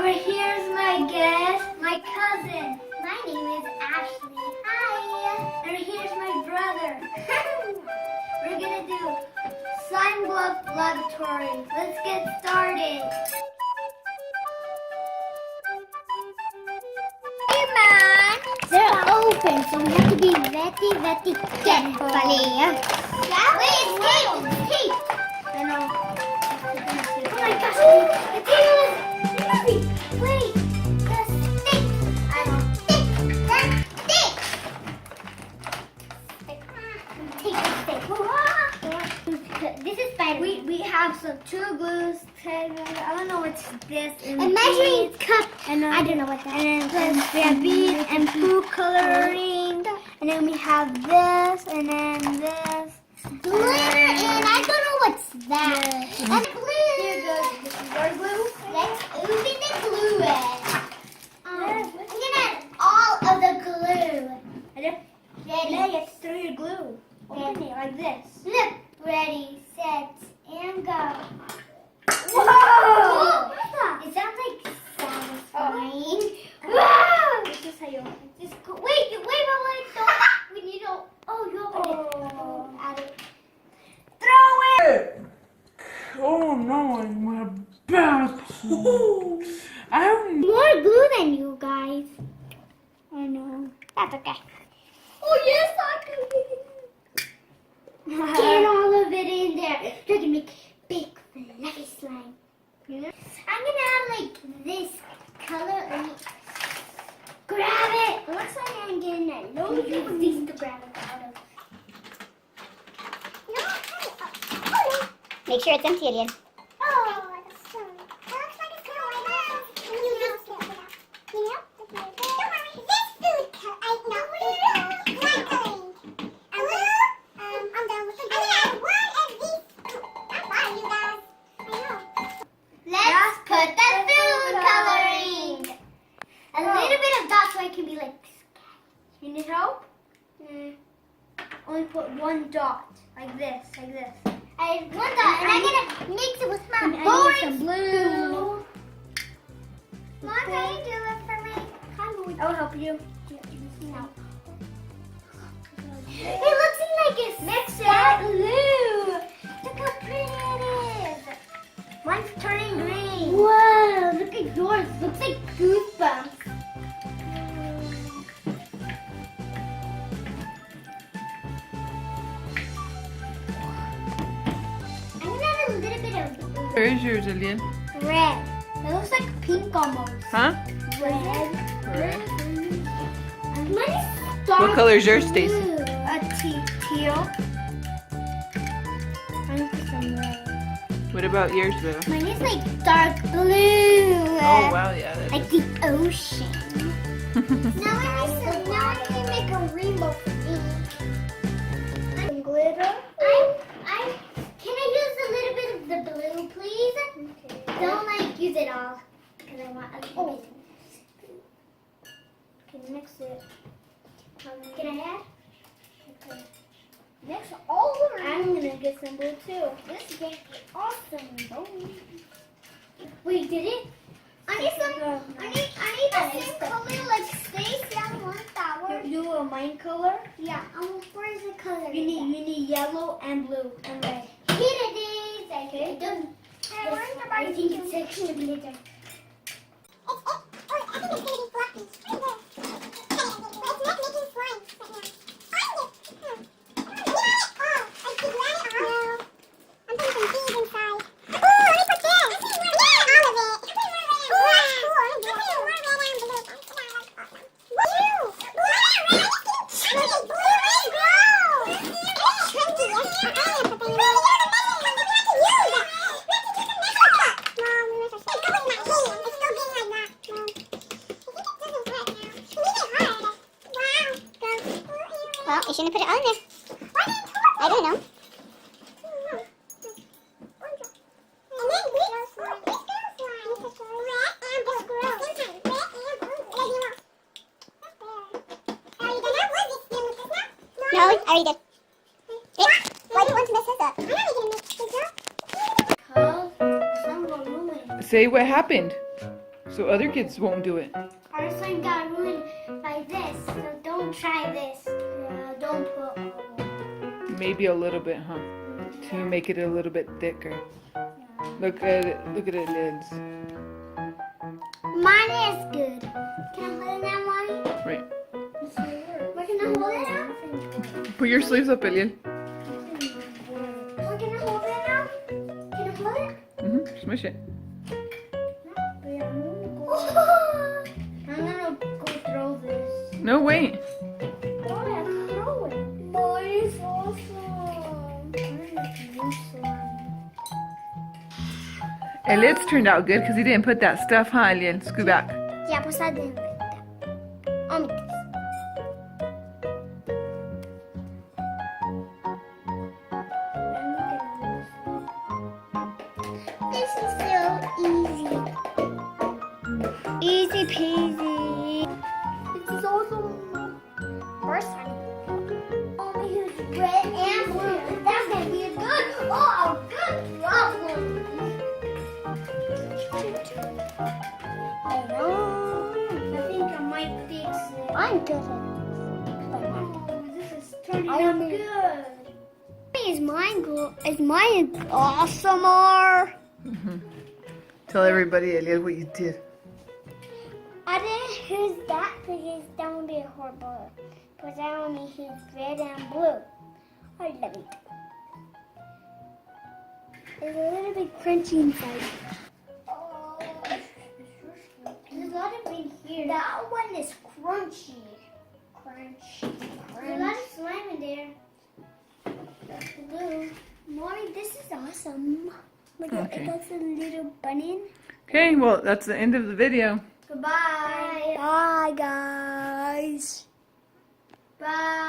Over here's my guest, my cousin. My name is Ashley. Hi. And here's my brother. We're gonna do slime glove laboratory. Let's get started. Hey man, they're open, so we have to be very careful. Yeah. Wait, it's tape. It's tape. I know. Oh my gosh, the tape is heavy. Wait, the stick. I know. Stick. This is spider. We have some two glues. I don't know what's this. A measuring cup. And I don't know what that is. And then we have beads and food coloring. And then we have this. And then this. Glitter. And I don't know what's that. Yeah. And glue. Here goes. This is our glue. Let's open the glue. We're gonna add all of the glue. Ready? Now you have to throw your glue. Open it like this. Look. Ready, set, and go. Whoa! What is that? It sounds like satisfying. Whoa! This is how you open it. Just go. Wait, don't. We need to. Oh, you open it. Add it. Throw it! Oh no, my back. I have more glue than you guys. I know. That's okay. Oh, yes, I can. Get all of it in there. You're gonna make big fluffy slime. Yeah. I'm gonna add like this color. Let me grab it. It looks like I'm getting a load of these to grab it out of. No, Make sure it's empty again. oh, that's so. That looks like it's gonna like that. You know? Don't worry. This food color. I know. Slime coloring. I'm done with the glue. I'm gonna add one of these. That's fine, you guys. I know. Let's put the food coloring. A little bit of dots so I can be like. You need help? Only put one dot, like this. I have one dot, and I'm gonna mix it with my boring blue. Mom, can you do it for me? I'll help you. No. It looks like it's mixed blue. Look how pretty it is. Mine's turning green. Whoa, look at yours. Looks like goosebumps. I'm gonna add a little bit of blue. Where is yours, Alien? Red. It looks like pink almost. Huh? Red. Mine is dark What color is yours, Stacy? blue. Teal. I'm gonna put some red. What about yours, Bill? Mine is like dark blue. Oh wow, yeah. That Like is. the ocean. Now I can make a rainbow for me. And glitter. Can I use a little bit of the blue, please? Okay. Don't like use it all. Because I want a little bit. Okay, mix it. Can I add? Okay. Mix all over. I'm gonna get some blue too. This is gonna be awesome. Wait, did it? I need the same color like Stacy. I want that one. You want mine color? Yeah. Where's the color? You need yellow and blue and red. Here it is. Okay. I think it's extra glitter. I think it's gonna be fluffy. Well, you shouldn't have put it all in there. I don't know. No, I already did. Why do you want to mess this up? I'm not going to mess this up. Some were ruined. Say what happened. So other kids won't do it. Our slime got ruined by this, so don't try this. Don't put. Maybe a little bit, huh? To make it a little bit thicker. Look at it. Look at it, lids. Mine is good. Can I hold it now, Mommy? Right. Where can I hold it now? Put your sleeves up, Eliel. Where can I hold it now? Can I hold it? Smush it. I'm gonna go throw this. No, wait. Why am I throwing? Mine is awesome. Eliel's turned out good because he didn't put that stuff, huh, Eliel? Scoot back. Yeah, pues I didn't like that. This is so easy. Easy peasy. This is awesome. First time. Only who's red and blue. That's gonna be a good, good problem. I think I might fix it. I'm good at this. This is turning out good. Is mine awesomer? Tell everybody, Eliel, what you did. I didn't use that because that would be horrible. Because I only use red and blue. I love it. It's a little bit crunchy inside. Oh, there's a lot of in here. That one is crunchy. Crunchy. There's a lot of slime in there. That's blue. Mommy, this is awesome. Look at Okay. it. That's a little bunny. Okay, well, that's the end of the video. Goodbye. Bye, guys. Bye.